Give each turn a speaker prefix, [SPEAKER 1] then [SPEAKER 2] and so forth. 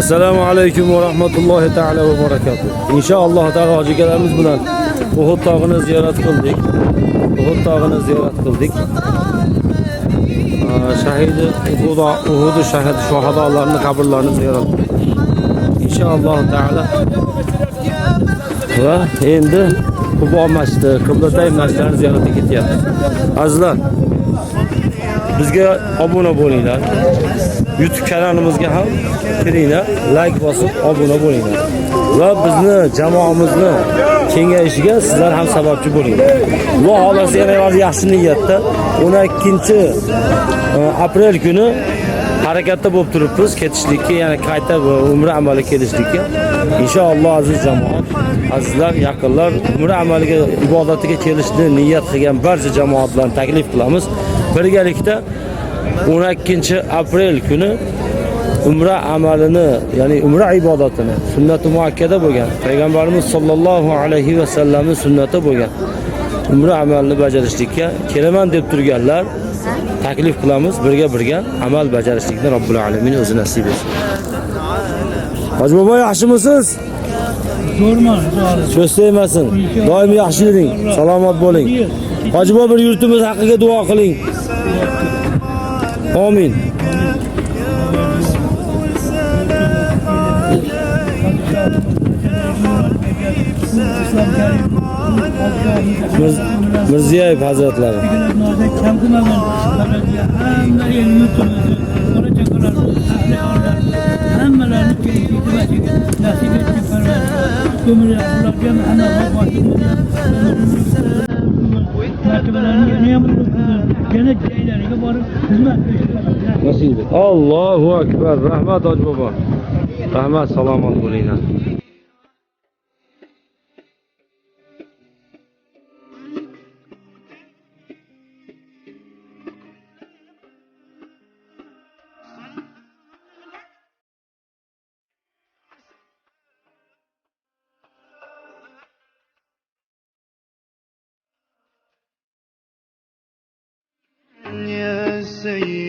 [SPEAKER 1] Assalomu alaykum va rahmatullohi taala va barakatuh. Inshaalloh taala hojigalarimiz bilan Uhud tog'ini ziyorat qildik. Uhud tog'ini ziyorat qildik. Shahidi Uhud shahid shohadalarini qabrlarini ziyorat qildik. Inshaalloh taala. Va endi Qubo masjidi, Qiblatay masjidlarini ziyoratga ketyapmiz. Azizlar, bizga obuna bo'linglar. YouTube kanalimizga ham kiringlar, like bosib obuna bo'linglar. Va bizni jamoamizni kengayishiga sizlar ham sababchi bo'linglar. Va xolasi yana yaxshi niyatda 12-aprel kuni harakatda bo'lib turibmiz ketishlikka, ya'ni qayta umra amali kelishlikka. Inshaalloh aziz jamoat, azizlar, yaqinlar, umra amaliga, ibodatiga kelishni niyat qilgan barcha jamoatlarni taklif qilamiz. Birgalikda 12-aprel kuni umra amalini, ya'ni umra ibodatini, sunnati muakkada bo'lgan, payg'ambarimiz sollallohu alayhi va sallamning sunnati bo'lgan umra amalini bajarishlikka kelaman deb turganlar taklif qilamiz. Birga amal bajarishlikni Robbil alamin o'zi nasib etsin. Hoji bobo, yaxshimisiz?
[SPEAKER 2] Zo'rman,
[SPEAKER 1] Cho'staymasin. Doim yaxshi yuring, salomat bo'ling. Hoji bobo, bir yurtimiz haqqiga duo qiling. Amin. Mirziyoyev hazratlari. Allohu akbar. Rahmat hoji bobo. Rahmat, salomat bo'linglar.
[SPEAKER 3] يا سيدي